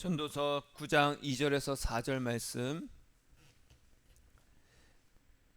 전도서 9장 2절에서 4절 말씀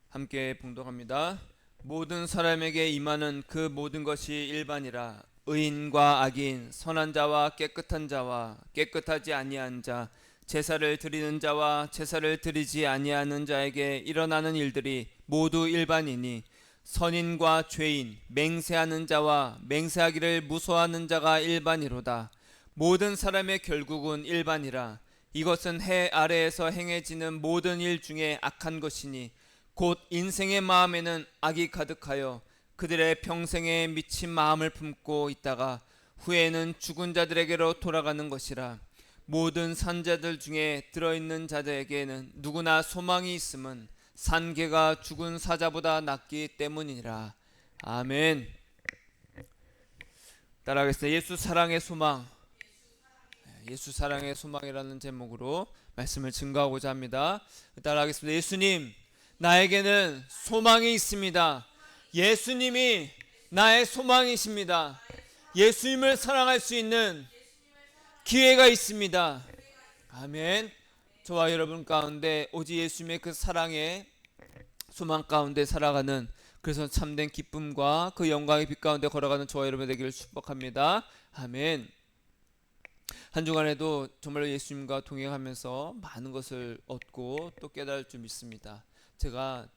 함께 봉독합니다. 모든 사람에게 임하는 그 모든 것이 일반이라. 의인과 악인, 선한 자와 깨끗한 자와 깨끗하지 아니한 자, 제사를 드리는 자와 제사를 드리지 아니하는 자에게 일어나는 일들이 모두 일반이니, 선인과 죄인, 맹세하는 자와 맹세하기를 무서워하는 자가 일반이로다. 모든 사람의 결국은 일반이라. 이것은 해 아래에서 행해지는 모든 일 중에 악한 것이니, 곧 인생의 마음에는 악이 가득하여 그들의 평생에 미친 마음을 품고 있다가 후에는 죽은 자들에게로 돌아가는 것이라. 모든 산자들 중에 들어있는 자들에게는 누구나 소망이 있음은 산개가 죽은 사자보다 낫기 때문이니라. 아멘. 따라하겠습니다. 예수 사랑의 소망. 예수 사랑의 소망이라는 제목으로 말씀을 증거하고자 합니다. 따라하겠습니다. 예수님, 나에게는 소망이 있습니다. 예수님이 나의 소망이십니다. 예수님을 사랑할 수 있는 기회가 있습니다. 아멘. 저와 여러분 가운데 오직 예수님의 그 사랑의 소망 가운데 살아가는, 그래서 참된 기쁨과 그 영광의 빛 가운데 걸어가는 저와 여러분 되기를 축복합니다. 아멘. 한 주간에도 정말로 예수님과 동행하면서 많은 것을 얻고 또 깨달을 줄 믿습니다. 제가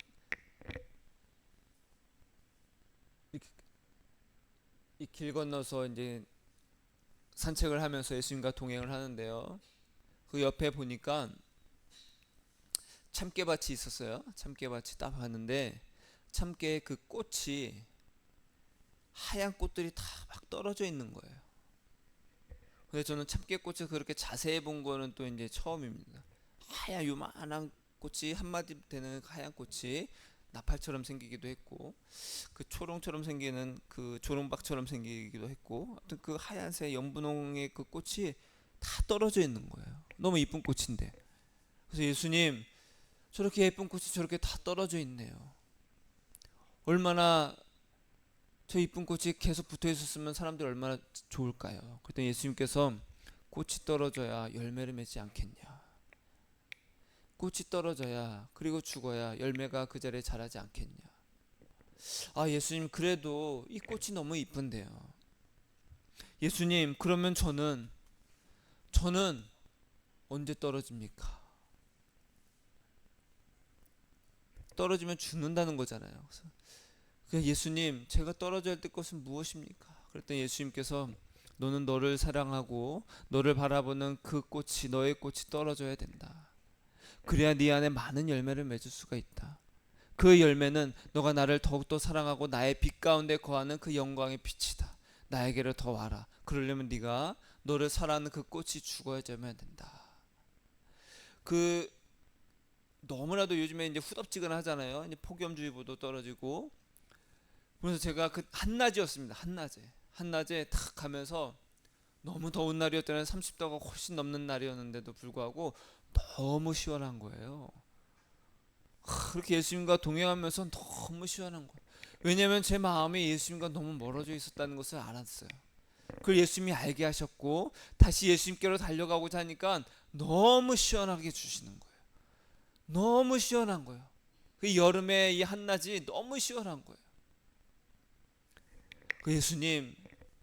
이 길 건너서 이제 산책을 하면서 예수님과 동행을 하는데요, 그 옆에 보니까 참깨밭이 있었어요. 참깨밭이 딱 봤는데 참깨 그 꽃이 하얀 꽃들이 다 막 떨어져 있는 거예요. 근데 저는 참깨꽃을 그렇게 자세히 본 거는 또 이제 처음입니다. 하얀 요만한 꽃이, 한마디 되는 하얀 꽃이 나팔처럼 생기기도 했고, 그 초롱처럼 생기는 그 조롱박처럼 생기기도 했고, 아무튼 그 하얀색 연분홍의 그 꽃이 다 떨어져 있는 거예요. 너무 이쁜 꽃인데. 그래서 예수님, 저렇게 예쁜 꽃이 저렇게 다 떨어져 있네요. 얼마나 저 이쁜 꽃이 계속 붙어 있었으면 사람들이 얼마나 좋을까요? 그랬더니 예수님께서 꽃이 떨어져야 열매를 맺지 않겠냐. 꽃이 떨어져야, 그리고 죽어야 열매가 그 자리에 자라지 않겠냐. 아, 예수님, 그래도 이 꽃이 너무 이쁜데요. 예수님, 그러면 저는 언제 떨어집니까? 떨어지면 죽는다는 거잖아요. 그래서 예수님, 제가 떨어져야 될 것은 무엇입니까? 그랬더니 예수님께서 너는 너를 사랑하고 너를 바라보는 그 꽃이, 너의 꽃이 떨어져야 된다. 그래야 네 안에 많은 열매를 맺을 수가 있다. 그 열매는 너가 나를 더욱더 사랑하고 나의 빛 가운데 거하는 그 영광의 빛이다. 나에게로 더 와라. 그러려면 네가 너를 사랑하는 그 꽃이 죽어야만 된다. 그 너무나도 요즘에 이제 후덥지근하잖아요. 이제 폭염주의보도 떨어지고. 그래서 제가 그 한낮이었습니다. 한낮에 탁 가면서 너무 더운 날이었더니 30도가 훨씬 넘는 날이었는데도 불구하고 너무 시원한 거예요. 그렇게 예수님과 동행하면서 너무 시원한 거예요. 왜냐하면 제 마음이 예수님과 너무 멀어져 있었다는 것을 알았어요. 그걸 예수님이 알게 하셨고 다시 예수님께로 달려가고자 하니까 너무 시원하게 주시는 거예요. 너무 시원한 거예요. 그 여름에 이 한낮이 너무 시원한 거예요. 그 예수님,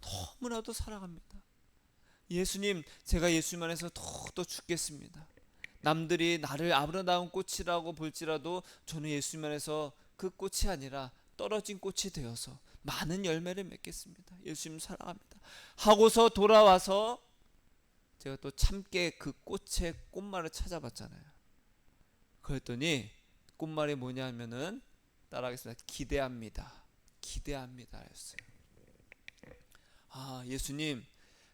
너무나도 사랑합니다. 예수님, 제가 예수님 안에서 더욱더 죽겠습니다. 남들이 나를 아름다운 꽃이라고 볼지라도 저는 예수님 안에서 그 꽃이 아니라 떨어진 꽃이 되어서 많은 열매를 맺겠습니다. 예수님 사랑합니다 하고서 돌아와서 제가 또 참깨 그 꽃의 꽃말을 찾아봤잖아요. 그랬더니 꽃말이 뭐냐면은, 따라하겠습니다. 기대합니다. 기대합니다 였어요. 아, 예수님,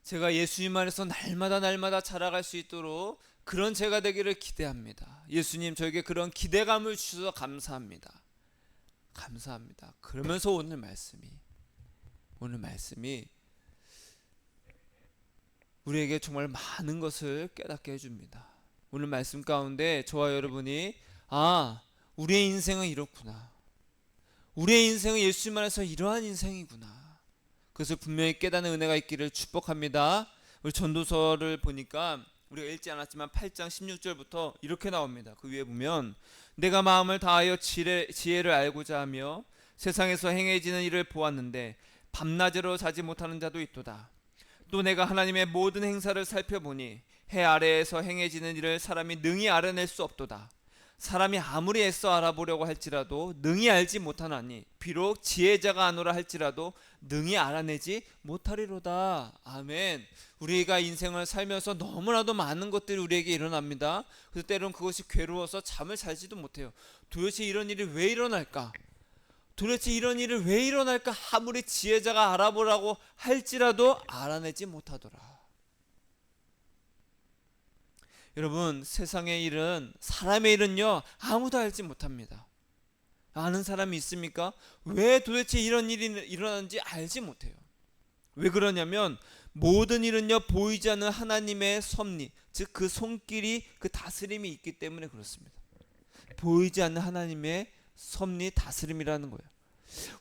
제가 예수님 안에서 날마다 자라갈 수 있도록 그런 제가 되기를 기대합니다. 예수님, 저에게 그런 기대감을 주셔서 감사합니다. 감사합니다. 그러면서 오늘 말씀이 우리에게 정말 많은 것을 깨닫게 해줍니다. 오늘 말씀 가운데 저와 여러분이, 아, 우리의 인생은 이렇구나. 우리의 인생은 예수님 안에서 이러한 인생이구나. 그것을 분명히 깨닫는 은혜가 있기를 축복합니다. 우리 전도서를 보니까 우리가 읽지 않았지만 8장 16절부터 이렇게 나옵니다. 그 위에 보면 내가 마음을 다하여 지혜를 알고자 하며 세상에서 행해지는 일을 보았는데 밤낮으로 자지 못하는 자도 있도다. 또 내가 하나님의 모든 행사를 살펴보니 해 아래에서 행해지는 일을 사람이 능히 알아낼 수 없도다. 사람이 아무리 애써 알아보려고 할지라도 능히 알지 못하나니 비록 지혜자가 아노라 할지라도 능히 알아내지 못하리로다. 아멘. 우리가 인생을 살면서 너무나도 많은 것들이 우리에게 일어납니다. 그래서 때론 그것이 괴로워서 잠을 자지도 못해요. 도대체 이런 일이 왜 일어날까? 도대체 이런 일이 왜 일어날까? 아무리 지혜자가 알아보라고 할지라도 알아내지 못하더라. 여러분, 세상의 일은, 사람의 일은요, 아무도 알지 못합니다. 아는 사람이 있습니까? 왜 도대체 이런 일이 일어나는지 알지 못해요. 왜 그러냐면 모든 일은요, 보이지 않는 하나님의 섭리, 즉 그 손길이, 그 다스림이 있기 때문에 그렇습니다. 보이지 않는 하나님의 섭리, 다스림이라는 거예요.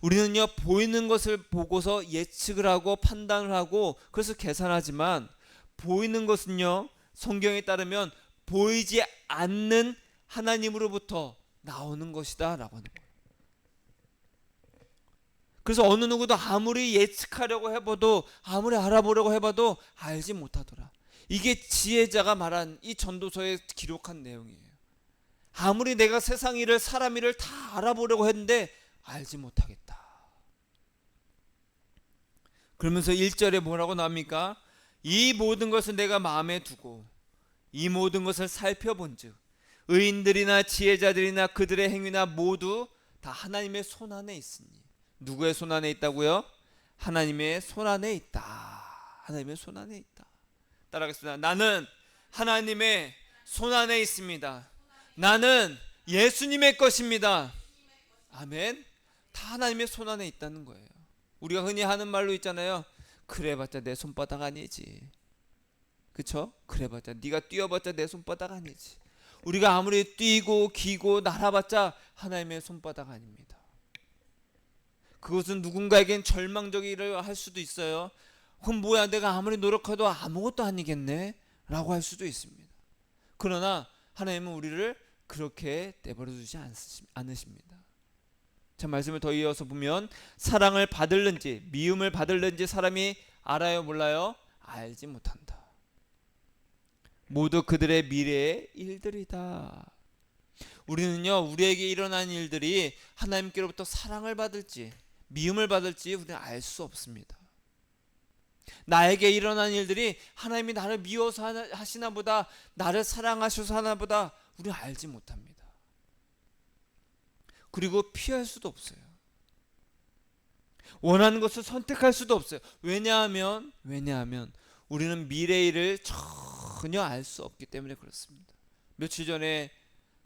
우리는요, 보이는 것을 보고서 예측을 하고 판단을 하고 그래서 계산하지만, 보이는 것은요, 성경에 따르면 보이지 않는 하나님으로부터 나오는 것이다 라고 하는 거예요. 그래서 어느 누구도 아무리 예측하려고 해봐도, 아무리 알아보려고 해봐도 알지 못하더라. 이게 지혜자가 말한 이 전도서에 기록한 내용이에요. 아무리 내가 세상 일을, 사람 일을 다 알아보려고 했는데 알지 못하겠다. 그러면서 1절에 뭐라고 나옵니까? 이 모든 것을 내가 마음에 두고 이 모든 것을 살펴본 즉 의인들이나 지혜자들이나 그들의 행위나 모두 다 하나님의 손 안에 있으니. 누구의 손 안에 있다고요? 하나님의 손 안에 있다. 하나님의 손 안에 있다. 따라하겠습니다. 나는 하나님의 손 안에 있습니다. 나는 예수님의 것입니다. 아멘. 다 하나님의 손 안에 있다는 거예요. 우리가 흔히 하는 말로 있잖아요. 그래봤자 내 손바닥 아니지. 그쵸? 그래봤자 네가 뛰어봤자 내 손바닥 아니지. 우리가 아무리 뛰고 기고 날아봤자 하나님의 손바닥 아닙니다. 그것은 누군가에겐 절망적이라 할 수도 있어요. 그럼 뭐야, 내가 아무리 노력해도 아무것도 아니겠네 라고 할 수도 있습니다. 그러나 하나님은 우리를 그렇게 내버려 두지 않으십니다. 자, 말씀을 더 이어서 보면 사랑을 받을는지 미움을 받을는지 사람이 알아요, 몰라요? 알지 못한다. 모두 그들의 미래의 일들이다. 우리는요, 우리에게 일어난 일들이 하나님께로부터 사랑을 받을지 미움을 받을지 우리는 알 수 없습니다. 나에게 일어난 일들이 하나님이 나를 미워서 하시나 보다, 나를 사랑하셔서 하나 보다 우리는 알지 못합니다. 그리고 피할 수도 없어요. 원하는 것을 선택할 수도 없어요. 왜냐하면 우리는 미래의 일을 전혀 알 수 없기 때문에 그렇습니다. 며칠 전에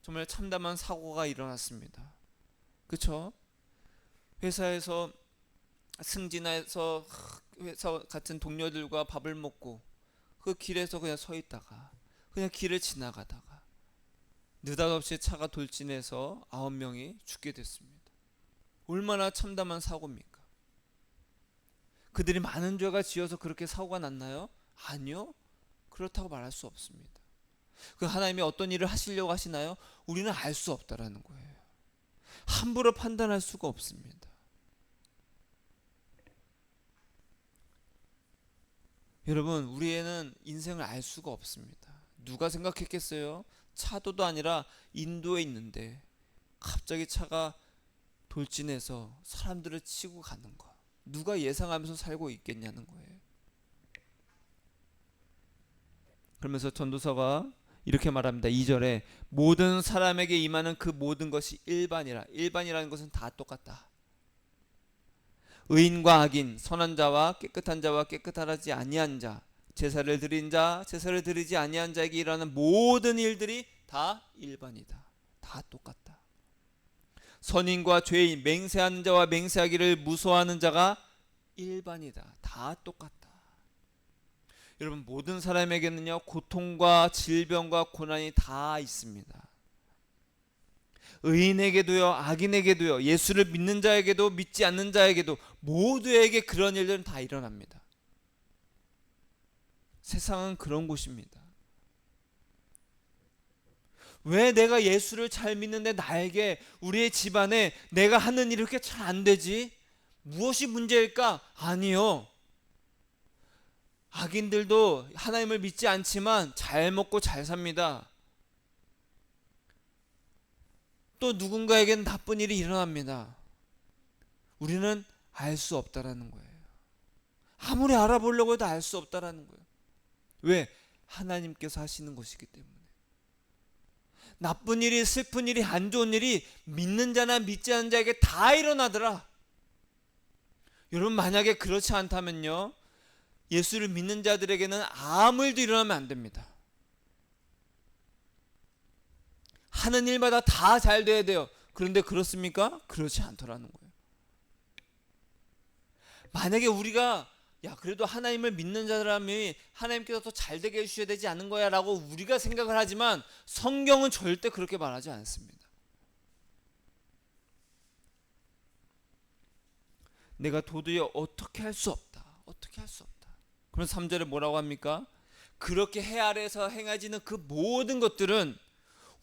정말 참담한 사고가 일어났습니다. 그렇죠? 회사에서 승진해서 회사 같은 동료들과 밥을 먹고 그 길에서 그냥 서 있다가 그냥 길을 지나가다가 느닷없이 차가 돌진해서 9명이 죽게 됐습니다. 얼마나 참담한 사고입니까? 그들이 많은 죄가 지어서 그렇게 사고가 났나요? 아니요. 그렇다고 말할 수 없습니다. 그 하나님이 어떤 일을 하시려고 하시나요? 우리는 알 수 없다라는 거예요. 함부로 판단할 수가 없습니다. 여러분, 우리는 인생을 알 수가 없습니다. 누가 생각했겠어요? 차도도 아니라 인도에 있는데 갑자기 차가 돌진해서 사람들을 치고 가는 거. 누가 예상하면서 살고 있겠냐는 거예요. 그러면서 전도서가 이렇게 말합니다. 2절에 모든 사람에게 임하는 그 모든 것이 일반이라. 일반이라는 것은 다 똑같다. 의인과 악인, 선한 자와 깨끗한 자와 깨끗하지 아니한 자, 제사를 드린 자, 제사를 드리지 아니한 자에게 일하는 모든 일들이 다 일반이다. 다 똑같다. 선인과 죄인, 맹세하는 자와 맹세하기를 무서워하는 자가 일반이다. 다 똑같다. 여러분, 모든 사람에게는요, 고통과 질병과 고난이 다 있습니다. 의인에게도요, 악인에게도요, 예수를 믿는 자에게도 믿지 않는 자에게도 모두에게 그런 일들은 다 일어납니다. 세상은 그런 곳입니다. 왜 내가 예수를 잘 믿는데 나에게, 우리의 집안에 내가 하는 일이 이렇게 잘 안 되지? 무엇이 문제일까? 아니요. 악인들도 하나님을 믿지 않지만 잘 먹고 잘 삽니다. 또 누군가에게는 나쁜 일이 일어납니다. 우리는 알 수 없다라는 거예요. 아무리 알아보려고 해도 알 수 없다라는 거예요. 왜? 하나님께서 하시는 것이기 때문에. 나쁜 일이, 슬픈 일이, 안 좋은 일이 믿는 자나 믿지 않는 자에게 다 일어나더라. 여러분, 만약에 그렇지 않다면요, 예수를 믿는 자들에게는 아무 일도 일어나면 안 됩니다. 하는 일마다 다 잘 돼야 돼요. 그런데 그렇습니까? 그렇지 않더라는 거예요. 만약에 우리가 그래도 하나님을 믿는 자라면 하나님께서 더 잘 되게 해주셔야 되지 않은 거야 라고 우리가 생각을 하지만 성경은 절대 그렇게 말하지 않습니다. 내가 도저히 어떻게 할 수 없다. 어떻게 할 수 없다. 그럼 3절에 뭐라고 합니까? 그렇게 해 아래에서 행해지는 그 모든 것들은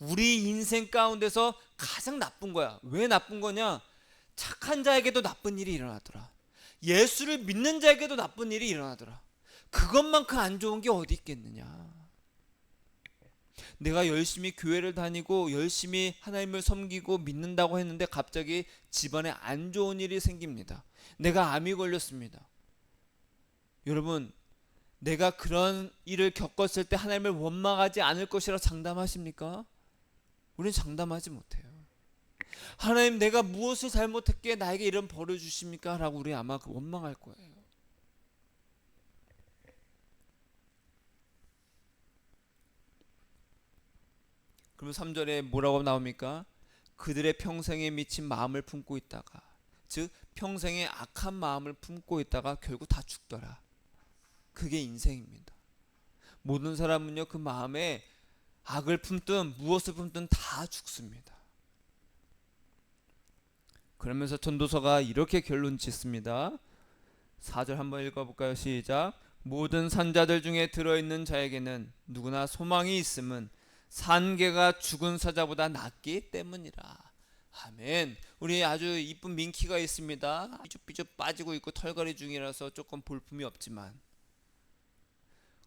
우리 인생 가운데서 가장 나쁜 거야. 왜 나쁜 거냐? 착한 자에게도 나쁜 일이 일어나더라. 예수를 믿는 자에게도 나쁜 일이 일어나더라. 그것만큼 안 좋은 게 어디 있겠느냐. 내가 열심히 교회를 다니고 열심히 하나님을 섬기고 믿는다고 했는데 갑자기 집안에 안 좋은 일이 생깁니다. 내가 암이 걸렸습니다. 여러분, 내가 그런 일을 겪었을 때 하나님을 원망하지 않을 것이라 장담하십니까? 우리는 장담하지 못해요. 하나님, 내가 무엇을 잘못했기에 나에게 이런 벌을 주십니까? 라고 우리 아마 원망할 거예요. 그러면 3절에 뭐라고 나옵니까? 그들의 평생에 미친 마음을 품고 있다가, 즉 평생에 악한 마음을 품고 있다가 결국 다 죽더라. 그게 인생입니다. 모든 사람은요, 그 마음에 악을 품든 무엇을 품든 다 죽습니다. 그러면서 전도서가 이렇게 결론 짓습니다. 4절 한번 읽어볼까요? 시작. 모든 산자들 중에 들어있는 자에게는 누구나 소망이 있음은 산개가 죽은 사자보다 낫기 때문이라. 아멘. 우리 아주 이쁜 민키가 있습니다. 삐죽삐죽 빠지고 있고 털갈이 중이라서 조금 볼품이 없지만,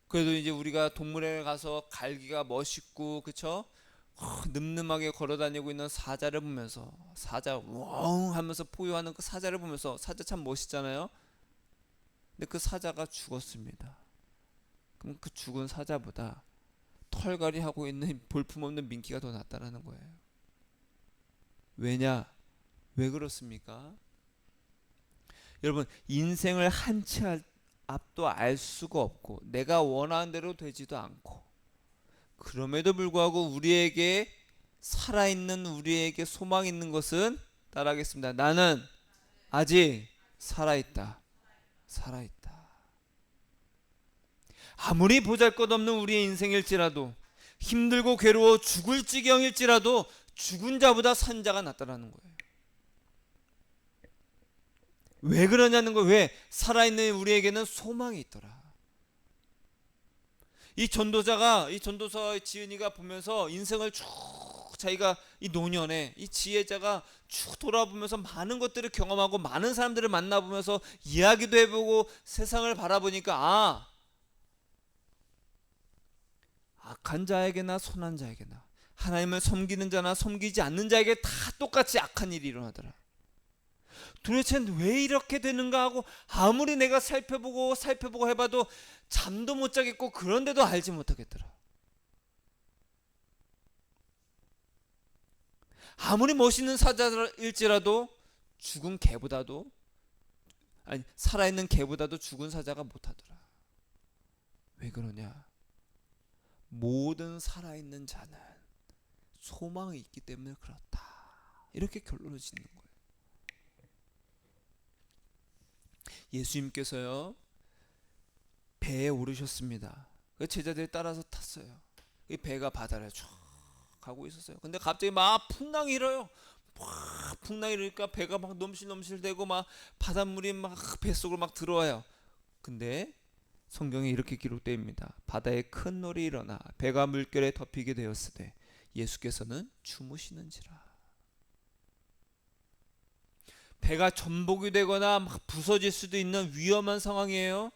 그래도 이제 우리가 동물원에 가서 갈기가 멋있고, 그쵸? 늠름하게 걸어다니고 있는 사자를 보면서, 사자 웡 하면서 포효하는 그 사자를 보면서, 사자 참 멋있잖아요. 근데 그 사자가 죽었습니다. 그럼 그 죽은 사자보다 털갈이 하고 있는 볼품없는 민키가 더 낫다라는 거예요. 왜냐? 왜 그렇습니까? 여러분, 인생을 한 치 앞도 알 수가 없고 내가 원하는 대로 되지도 않고, 그럼에도 불구하고 우리에게 살아있는, 우리에게 소망 있는 것은, 따라하겠습니다. 나는 아직 살아있다. 살아있다. 아무리 보잘것없는 우리의 인생일지라도, 힘들고 괴로워 죽을 지경일지라도 죽은 자보다 산 자가 낫다라는 거예요. 왜 그러냐는 거예요. 왜? 살아있는 우리에게는 소망이 있더라. 이 전도서의 지은이가 보면서 인생을 쭉, 자기가 이 노년에 이 지혜자가 쭉 돌아보면서 많은 것들을 경험하고 많은 사람들을 만나보면서 이야기도 해보고 세상을 바라보니까, 악한 자에게나 선한 자에게나, 하나님을 섬기는 자나 섬기지 않는 자에게 다 똑같이 악한 일이 일어나더라. 도대체 왜 이렇게 되는가 하고 아무리 내가 살펴보고 해봐도 잠도 못 자겠고, 그런데도 알지 못하겠더라. 아무리 멋있는 사자일지라도 죽은 개보다도, 아니 살아있는 개보다도 죽은 사자가 못하더라. 왜 그러냐? 모든 살아있는 자는 소망이 있기 때문에 그렇다. 이렇게 결론을 짓는 거예요. 예수님께서요, 배에 오르셨습니다. 제자들이 따라서 탔어요. 이 배가 바다를 쫙 가고 있었어요. 근데 갑자기 막 풍랑이 일어요. 막 풍랑이 일으니까 배가 막 넘실넘실대고 막 바닷물이 막 뱃속으로 막 들어와요. 근데 성경에 이렇게 기록되어 있습니다. 바다에 큰 놀이 일어나 배가 물결에 덮이게 되었으되 예수께서는 주무시는지라. 배가 전복이 되거나 막 부서질 수도 있는 위험한 상황이에요.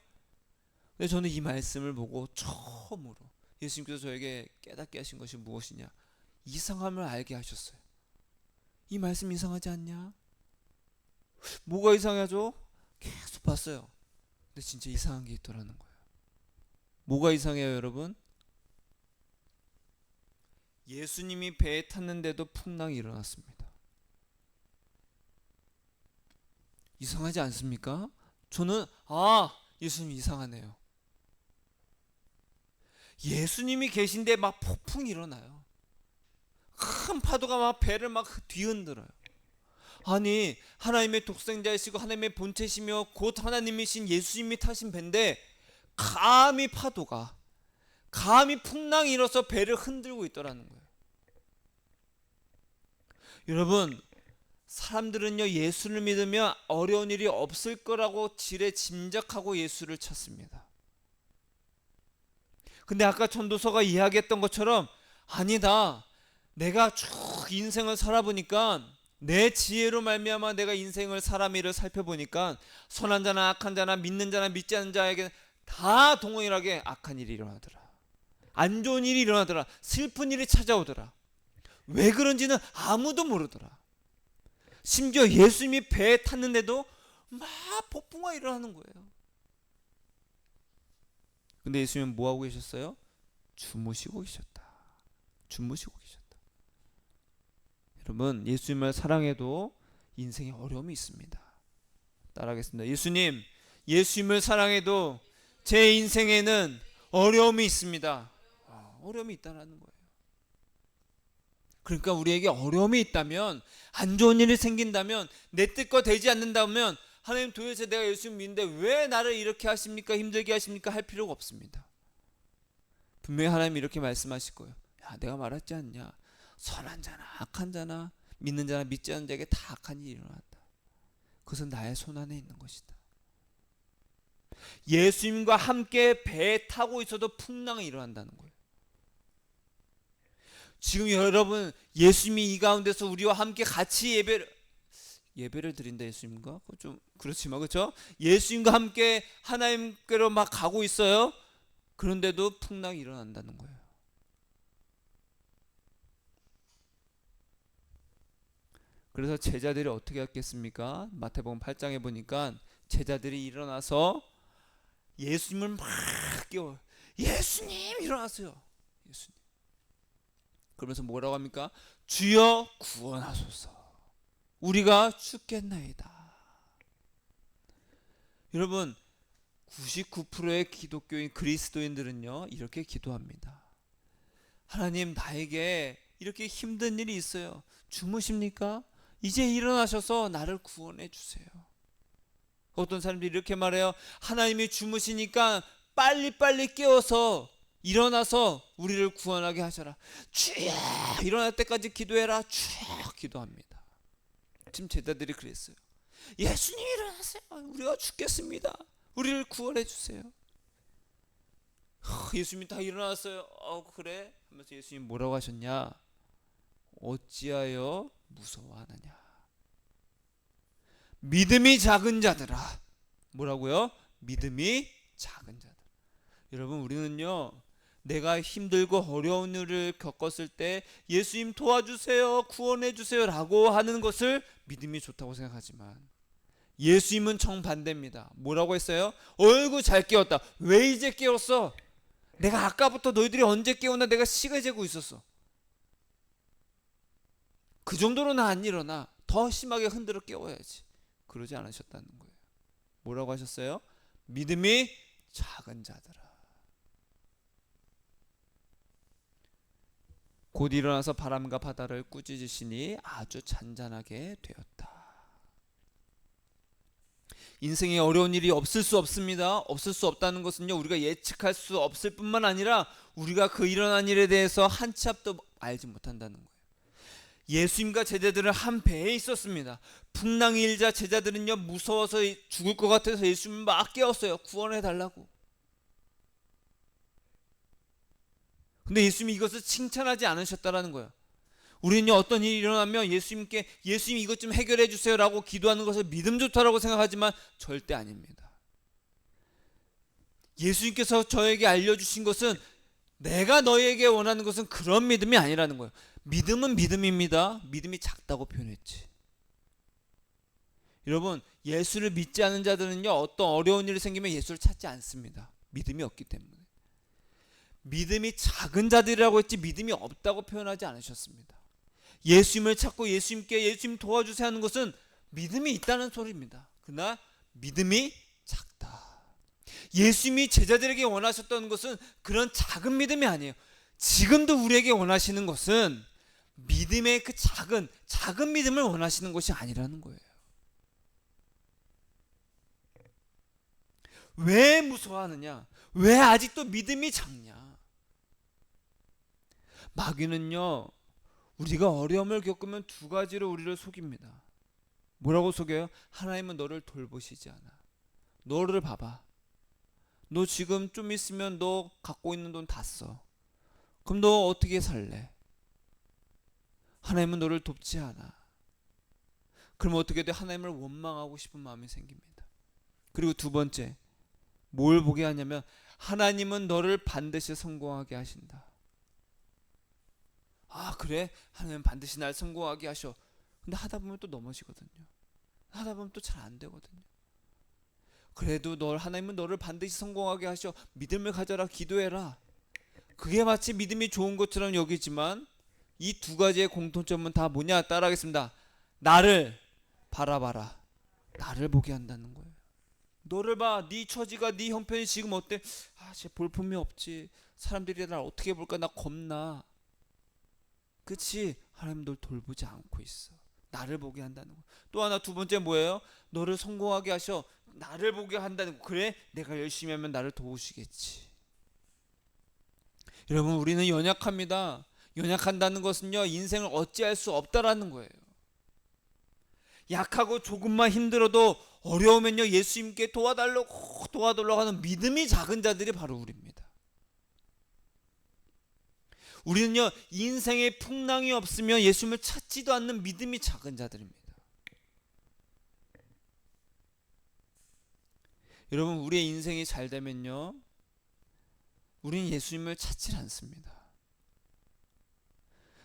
근데 저는 이 말씀을 보고 처음으로 예수님께서 저에게 깨닫게 하신 것이 무엇이냐, 이상함을 알게 하셨어요. 이 말씀 이상하지 않냐? 뭐가 이상하죠? 계속 봤어요. 근데 진짜 이상한 게 있더라는 거예요. 뭐가 이상해요, 여러분? 예수님이 배에 탔는데도 풍랑이 일어났습니다. 이상하지 않습니까? 저는 예수님 이상하네요. 예수님이 계신데 막 폭풍이 일어나요. 큰 파도가 막 배를 막 뒤흔들어요. 아니, 하나님의 독생자이시고 하나님의 본체시며 곧 하나님이신 예수님이 타신 배인데 감히 파도가, 감히 풍랑이 일어서 배를 흔들고 있더라는 거예요. 여러분, 사람들은요, 예수를 믿으면 어려운 일이 없을 거라고 지레 짐작하고 예수를 찾습니다. 근데 아까 전도서가 이야기했던 것처럼 아니다, 내가 쭉 인생을 살아보니까, 내 지혜로 말미암아 내가 인생을 사람을 살펴보니까 선한 자나 악한 자나 믿는 자나 믿지 않는 자에게 다 동일하게 악한 일이 일어나더라. 안 좋은 일이 일어나더라. 슬픈 일이 찾아오더라. 왜 그런지는 아무도 모르더라. 심지어 예수님이 배에 탔는데도 막 폭풍가 일어나는 거예요. 근데 예수님은 뭐하고 계셨어요? 주무시고 계셨다. 주무시고 계셨다. 여러분, 예수님을 사랑해도 인생에 어려움이 있습니다. 따라하겠습니다. 예수님을 사랑해도 제 인생에는 어려움이 있습니다. 어려움이 있다는 거예요. 그러니까 우리에게 어려움이 있다면, 안 좋은 일이 생긴다면, 내 뜻과 되지 않는다면, 하나님 도대체 내가 예수님 믿는데 왜 나를 이렇게 하십니까? 힘들게 하십니까? 할 필요가 없습니다. 분명히 하나님이 이렇게 말씀하실 거예요. 야, 내가 말했지 않냐? 선한 자나 악한 자나 믿는 자나 믿지 않는 자에게 다 악한 일이 일어났다. 그것은 나의 손 안에 있는 것이다. 예수님과 함께 배에 타고 있어도 풍랑이 일어난다는 거예요. 지금 여러분, 예수님이 이 가운데서 우리와 함께 같이 예배를 드린다, 예수님과? 좀 그렇지만, 그렇죠? 예수님과 함께 하나님께로 막 가고 있어요. 그런데도 풍랑이 일어난다는 거예요. 그래서 제자들이 어떻게 했겠습니까? 마태복음 8장에 보니까 제자들이 일어나서 예수님을 막 깨워요. 예수님 일어나세요. 예수님. 그러면서 뭐라고 합니까? 주여 구원하소서. 우리가 죽겠나이다. 여러분, 99%의 기독교인 그리스도인들은요, 이렇게 기도합니다. 하나님, 나에게 이렇게 힘든 일이 있어요. 주무십니까? 이제 일어나셔서 나를 구원해 주세요. 어떤 사람들이 이렇게 말해요. 하나님이 주무시니까 빨리빨리 깨워서 일어나서 우리를 구원하게 하셔라. 주여, 일어날 때까지 기도해라. 쭉 기도합니다. 지금 제자들이 그랬어요. 예수님 일어나세요. 우리가 죽겠습니다. 우리를 구원해 주세요. 예수님이 다 일어났어요. 그래? 하면서 예수님 뭐라고 하셨냐? 어찌하여 무서워하느냐? 믿음이 작은 자들아. 뭐라고요? 믿음이 작은 자들. 여러분, 우리는요, 내가 힘들고 어려운 일을 겪었을 때 예수님 도와주세요, 구원해 주세요 라고 하는 것을 믿음이 좋다고 생각하지만, 예수님은 정반대입니다. 뭐라고 했어요? 어이구 잘 깨웠다. 왜 이제 깨웠어? 내가 아까부터 너희들이 언제 깨웠나 내가 시가 재고 있었어. 그 정도로는 안 일어나. 더 심하게 흔들어 깨워야지. 그러지 않으셨다는 거예요. 뭐라고 하셨어요? 믿음이 작은 자들아. 곧 일어나서 바람과 바다를 꾸짖으시니 아주 잔잔하게 되었다. 인생에 어려운 일이 없을 수 없습니다. 없을 수 없다는 것은요, 우리가 예측할 수 없을 뿐만 아니라 우리가 그 일어난 일에 대해서 한 치 앞도 알지 못한다는 거예요. 예수님과 제자들은 한 배에 있었습니다. 풍랑이 일자 제자들은요, 무서워서 죽을 것 같아서 예수님을 막 깨웠어요. 구원해 달라고. 근데 예수님이 이것을 칭찬하지 않으셨다라는 거예요. 우리는요, 어떤 일이 일어나면 예수님께 예수님 이것 좀 해결해 주세요라고 기도하는 것을 믿음 좋다라고 생각하지만 절대 아닙니다. 예수님께서 저에게 알려주신 것은 내가 너에게 원하는 것은 그런 믿음이 아니라는 거예요. 믿음은 믿음입니다. 믿음이 작다고 표현했지. 여러분, 예수를 믿지 않은 자들은요, 어떤 어려운 일이 생기면 예수를 찾지 않습니다. 믿음이 없기 때문에. 믿음이 작은 자들이라고 했지 믿음이 없다고 표현하지 않으셨습니다. 예수님을 찾고 예수님 도와주세요 하는 것은 믿음이 있다는 소리입니다. 그러나 믿음이 작다. 예수님이 제자들에게 원하셨던 것은 그런 작은 믿음이 아니에요. 지금도 우리에게 원하시는 것은 믿음의 그 작은 믿음을 원하시는 것이 아니라는 거예요. 왜 무서워하느냐? 왜 아직도 믿음이 작냐? 마귀는요, 우리가 어려움을 겪으면 두 가지로 우리를 속입니다. 뭐라고 속여요? 하나님은 너를 돌보시지 않아. 너를 봐봐. 너 지금 좀 있으면 너 갖고 있는 돈 다 써. 그럼 너 어떻게 살래? 하나님은 너를 돕지 않아. 그럼 어떻게 돼? 하나님을 원망하고 싶은 마음이 생깁니다. 그리고 두 번째, 뭘 보게 하냐면 하나님은 너를 반드시 성공하게 하신다. 아, 그래? 하나님은 반드시 날 성공하게 하셔. 근데 하다 보면 또 넘어지거든요. 하다 보면 또 잘 안 되거든요. 그래도 하나님은 너를 반드시 성공하게 하셔. 믿음을 가져라. 기도해라. 그게 마치 믿음이 좋은 것처럼 여기지만 이 두 가지의 공통점은 다 뭐냐? 따라하겠습니다. 나를 바라봐라. 나를 보게 한다는 거예요. 너를 봐. 네 처지가, 네 형편이 지금 어때? 아, 쟤 볼품이 없지. 사람들이 날 어떻게 볼까? 나 겁나. 그치? 하나님 널 돌보지 않고 있어. 나를 보게 한다는 거. 또 하나, 두 번째 뭐예요? 너를 성공하게 하셔. 나를 보게 한다는 거. 그래? 내가 열심히 하면 나를 도우시겠지. 여러분, 우리는 연약합니다. 연약한다는 것은요, 인생을 어찌할 수 없다라는 거예요. 약하고 조금만 힘들어도 어려우면요, 예수님께 도와달라고 하는 믿음이 작은 자들이 바로 우리입니다. 우리는요, 인생에 풍랑이 없으면 예수님을 찾지도 않는 믿음이 작은 자들입니다. 여러분, 우리의 인생이 잘 되면요, 우리는 예수님을 찾지 않습니다.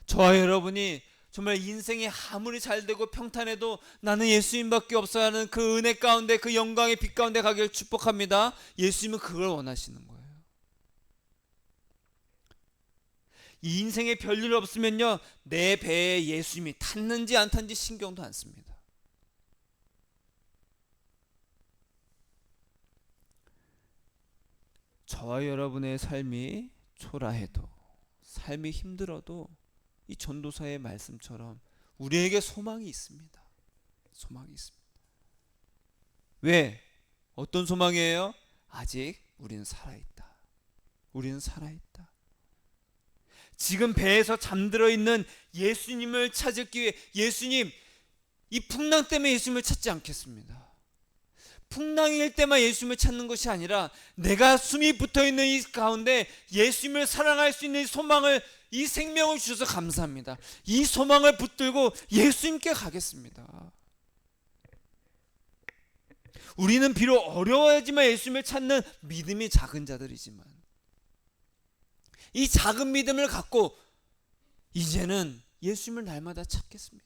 저와 여러분이 정말 인생이 아무리 잘 되고 평탄해도 나는 예수님밖에 없어야 하는 그 은혜 가운데, 그 영광의 빛 가운데 가기를 축복합니다. 예수님은 그걸 원하시는 거예요. 이 인생에 별일 없으면요, 내 배에 예수님이 탔는지 안 탔는지 신경도 안 씁니다. 저와 여러분의 삶이 초라해도, 삶이 힘들어도 이 전도사의 말씀처럼 우리에게 소망이 있습니다. 소망이 있습니다. 왜? 어떤 소망이에요? 아직 우리는 살아있다. 우리는 살아있다. 지금 배에서 잠들어 있는 예수님을 찾을 기회, 예수님, 이 풍랑 때문에 예수님을 찾지 않겠습니다. 풍랑일 때만 예수님을 찾는 것이 아니라 내가 숨이 붙어있는 이 가운데 예수님을 사랑할 수 있는 이 소망을, 이 생명을 주셔서 감사합니다. 이 소망을 붙들고 예수님께 가겠습니다. 우리는 비록 어려워하지만 예수님을 찾는 믿음이 작은 자들이지만 이 작은 믿음을 갖고 이제는 예수님을 날마다 찾겠습니다.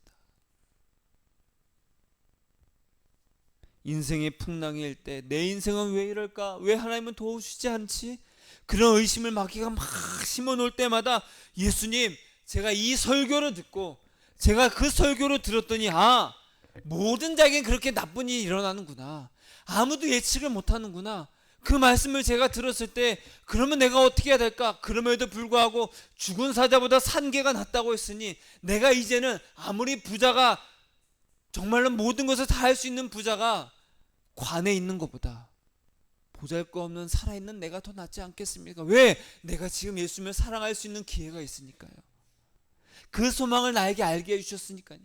인생의 풍랑일 때 내 인생은 왜 이럴까? 왜 하나님은 도우시지 않지? 그런 의심을 마귀가 막 심어놓을 때마다 예수님, 제가 이 설교를 듣고 제가 그 설교를 들었더니 모든 자에겐 그렇게 나쁜 일이 일어나는구나. 아무도 예측을 못하는구나. 그 말씀을 제가 들었을 때 그러면 내가 어떻게 해야 될까? 그럼에도 불구하고 죽은 사자보다 산 개가 낫다고 했으니 내가 이제는 아무리 부자가 정말로 모든 것을 다 할 수 있는 부자가 관에 있는 것보다 보잘것없는 살아있는 내가 더 낫지 않겠습니까? 왜? 내가 지금 예수님을 사랑할 수 있는 기회가 있으니까요. 그 소망을 나에게 알게 해주셨으니까요.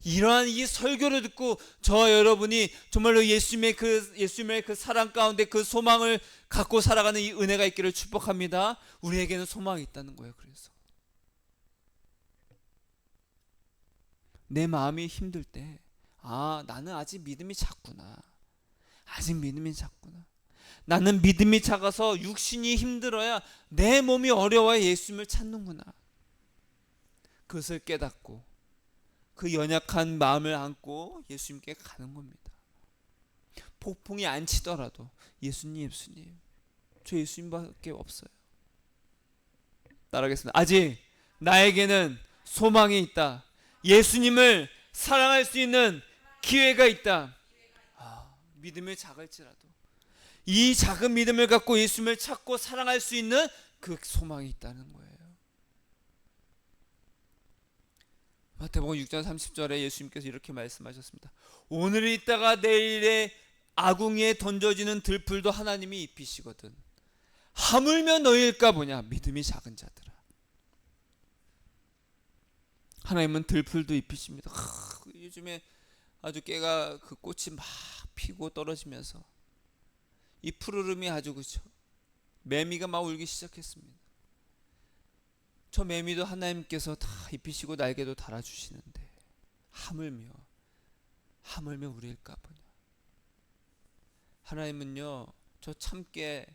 이러한 이 설교를 듣고 저와 여러분이 정말로 예수님의 그 사랑 가운데 그 소망을 갖고 살아가는 이 은혜가 있기를 축복합니다. 우리에게는 소망이 있다는 거예요. 그래서 내 마음이 힘들 때, 나는 아직 믿음이 작구나. 아직 믿음이 작구나. 나는 믿음이 작아서 육신이 힘들어야, 내 몸이 어려워야 예수님을 찾는구나. 그것을 깨닫고 그 연약한 마음을 안고 예수님께 가는 겁니다. 폭풍이 안 치더라도 예수님, 저 예수님밖에 없어요. 따라하겠습니다. 아직 나에게는 소망이 있다. 예수님을 사랑할 수 있는 기회가 있다. 믿음이 작을지라도 이 작은 믿음을 갖고 예수님을 찾고 사랑할 수 있는 그 소망이 있다는 거예요. 마태복음 6장 30절에 예수님께서 이렇게 말씀하셨습니다. 오늘 있다가 내일에 아궁이에 던져지는 들풀도 하나님이 입히시거든. 하물며 너희일까 보냐. 믿음이 작은 자들아. 하나님은 들풀도 입히십니다. 요즘에 아주 깨가 그 꽃이 막 피고 떨어지면서 이 푸르름이 아주 그죠. 매미가 막 울기 시작했습니다. 저 매미도 하나님께서 다 입히시고 날개도 달아주시는데 하물며 우리일까 보냐. 하나님은요 저 참깨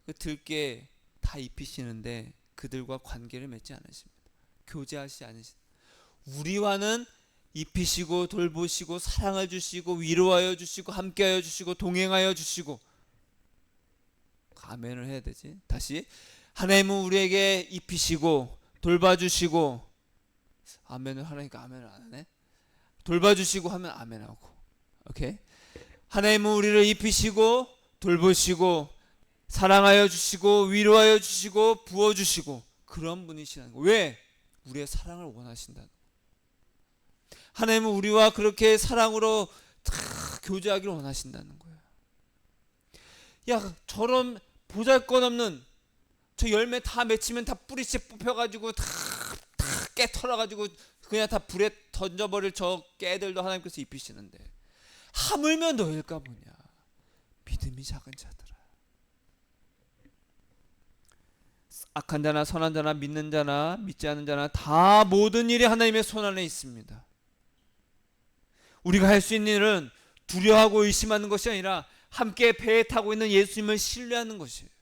그 들깨 다 입히시는데 그들과 관계를 맺지 않으십니다. 교제하시지 않으십니다. 우리와는 입히시고 돌보시고 사랑을 주시고 위로하여 주시고 함께하여 주시고 동행하여 주시고. 아멘을 해야 되지. 다시. 하나님은 우리에게 입히시고 돌봐주시고. 아멘을 하라니까 아멘을 안 하네. 돌봐주시고 하면 아멘하고. 오케이. 하나님은 우리를 입히시고 돌보시고 사랑하여 주시고 위로하여 주시고 부어주시고 그런 분이시라는 거예요. 왜? 우리의 사랑을 원하신다는 거예요. 하나님은 우리와 그렇게 사랑으로 다 교제하기를 원하신다는 거예요. 야, 저런 보잘것없는 저 열매 다 맺히면 다 뿌리째 뽑혀가지고 다 깨 털어가지고 그냥 다 불에 던져버릴 저 깨들도 하나님께서 입히시는데 하물며 너일까 보냐. 믿음이 작은 자들아. 악한 자나 선한 자나 믿는 자나 믿지 않는 자나 다 모든 일이 하나님의 손 안에 있습니다. 우리가 할 수 있는 일은 두려워하고 의심하는 것이 아니라 함께 배에 타고 있는 예수님을 신뢰하는 것이에요.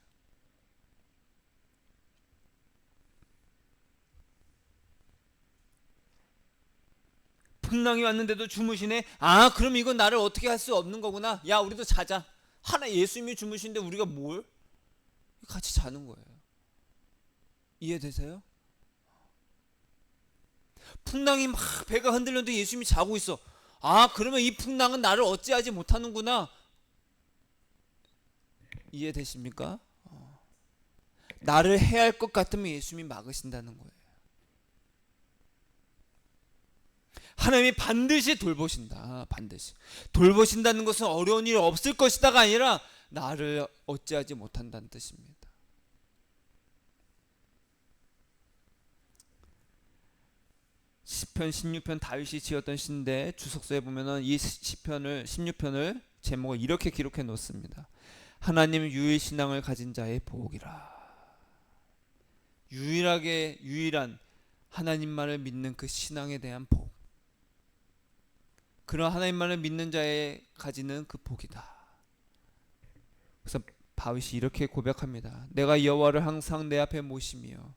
풍랑이 왔는데도 주무시네. 그럼 이건 나를 어떻게 할 수 없는 거구나. 야, 우리도 자자. 예수님이 주무시는데 우리가 뭘? 같이 자는 거예요. 이해되세요? 풍랑이 막 배가 흔들렸는데 예수님이 자고 있어. 그러면 이 풍랑은 나를 어찌하지 못하는구나. 이해되십니까? 나를 해야 할 것 같으면 예수님이 막으신다는 거예요. 하나님이 반드시 돌보신다. 반드시. 돌보신다는 것은 어려운 일이 없을 것이다가 아니라 나를 어찌하지 못한다는 뜻입니다. 시편 16편 다윗이 지었던 시인데 주석서에 보면은 이 시편을 16편을 제목을 이렇게 기록해 놓습니다. 하나님 유일 신앙을 가진 자의 복이라. 유일한 하나님만을 믿는 그 신앙에 대한 복. 그런 하나님만을 믿는 자의 가지는 그 복이다. 그래서 다윗이 이렇게 고백합니다. 내가 여호와를 항상 내 앞에 모시며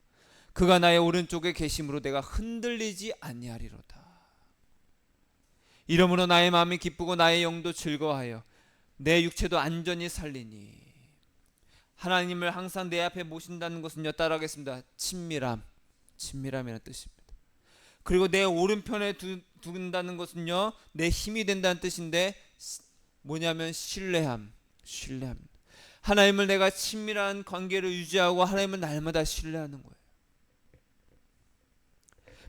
그가 나의 오른쪽에 계심으로 내가 흔들리지 아니하리로다. 이러므로 나의 마음이 기쁘고 나의 영도 즐거워하여 내 육체도 안전히 살리니. 하나님을 항상 내 앞에 모신다는 것은요, 따라하겠습니다. 친밀함이라는 뜻입니다. 그리고 내 오른편에 둔다는 것은요, 내 힘이 된다는 뜻인데 뭐냐면 신뢰함. 하나님을 내가 친밀한 관계를 유지하고 하나님을 날마다 신뢰하는 거예요.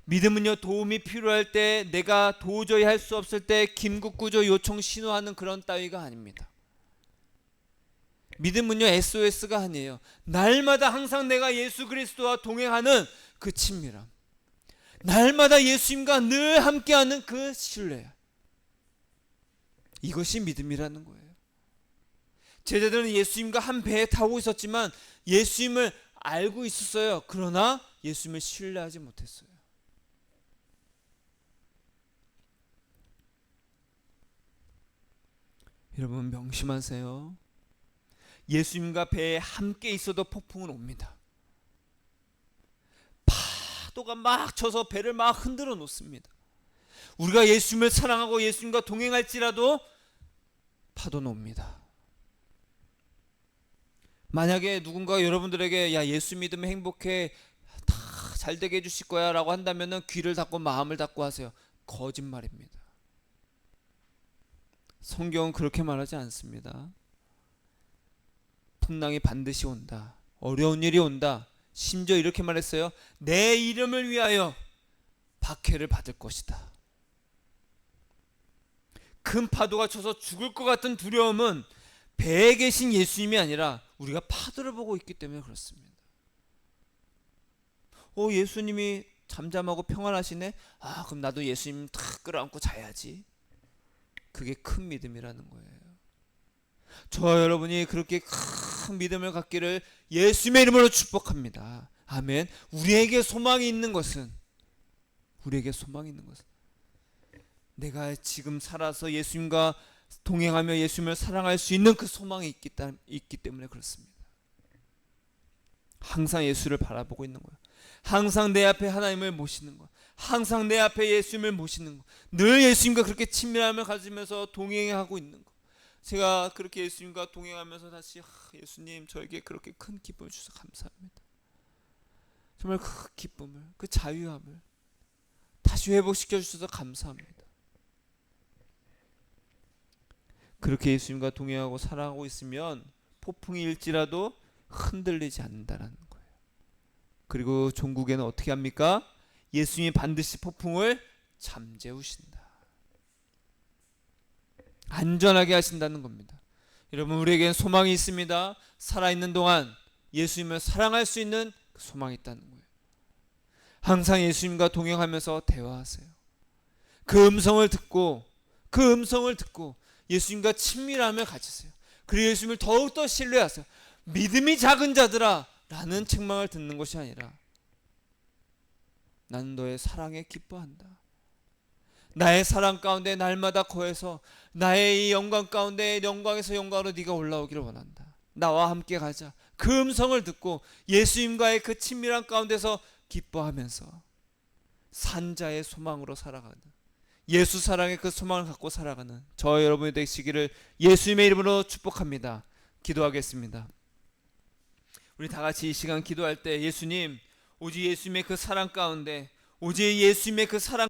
믿음은요, 도움이 필요할 때, 내가 도저히 할 수 없을 때 긴급구조 요청 신호하는 그런 따위가 아닙니다. 믿음은요, SOS가 아니에요. 날마다 항상 내가 예수 그리스도와 동행하는 그 친밀함. 날마다 예수님과 늘 함께하는 그 신뢰, 이것이 믿음이라는 거예요. 제자들은 예수님과 한 배에 타고 있었지만 예수님을 알고 있었어요. 그러나 예수님을 신뢰하지 못했어요. 여러분 명심하세요. 예수님과 배에 함께 있어도 폭풍은 옵니다. 파도가 막 쳐서 배를 막 흔들어 놓습니다. 우리가 예수님을 사랑하고 예수님과 동행할지라도 파도는 옵니다. 만약에 누군가 여러분들에게 야 예수 믿으면 행복해, 다 잘되게 해주실 거야 라고 한다면 귀를 닫고 마음을 닫고 하세요. 거짓말입니다. 성경은 그렇게 말하지 않습니다. 풍랑이 반드시 온다. 어려운 일이 온다. 심지어 이렇게 말했어요. 내 이름을 위하여 박해를 받을 것이다. 큰 파도가 쳐서 죽을 것 같은 두려움은 배에 계신 예수님이 아니라 우리가 파도를 보고 있기 때문에 그렇습니다. 예수님이 잠잠하고 평안하시네? 그럼 나도 예수님 탁 끌어안고 자야지. 그게 큰 믿음이라는 거예요. 저와 여러분이 그렇게 큰 믿음을 갖기를 예수님의 이름으로 축복합니다. 아멘. 우리에게 소망이 있는 것은 내가 지금 살아서 예수님과 동행하며 예수님을 사랑할 수 있는 그 소망이 있기 때문에 그렇습니다. 항상 예수를 바라보고 있는 거예요. 항상 내 앞에 하나님을 모시는 것, 항상 내 앞에 예수님을 모시는 것, 늘 예수님과 그렇게 친밀함을 가지면서 동행하고 있는 것. 제가 그렇게 예수님과 동행하면서 다시 예수님 저에게 그렇게 큰 기쁨을 주셔서 감사합니다. 정말 그 기쁨을, 그 자유함을 다시 회복시켜 주셔서 감사합니다. 그렇게 예수님과 동행하고 사랑하고 있으면 폭풍이 일지라도 흔들리지 않는다는 거예요. 그리고 종국에는 어떻게 합니까? 예수님이 반드시 폭풍을 잠재우신다. 안전하게 하신다는 겁니다. 여러분 우리에겐 소망이 있습니다. 살아있는 동안 예수님을 사랑할 수 있는 그 소망이 있다는 거예요. 항상 예수님과 동행하면서 대화하세요. 그 음성을 듣고 예수님과 친밀함을 가지세요. 그리고 예수님을 더욱더 신뢰하세요. 믿음이 작은 자들아 라는 책망을 듣는 것이 아니라 나는 너의 사랑에 기뻐한다. 나의 사랑 가운데 날마다 거해서 나의 이 영광 가운데 영광에서 영광으로 네가 올라오기를 원한다. 나와 함께 가자. 그 음성을 듣고 예수님과의 그 친밀한 가운데서 기뻐하면서 산자의 소망으로 살아가는, 예수 사랑의 그 소망을 갖고 살아가는 저 여러분이 되시기를 예수님의 이름으로 축복합니다. 기도하겠습니다. 우리 다 같이 이 시간 기도할 때 예수님, 오직 예수님의 그 사랑 가운데, 오직 예수님의 그 사랑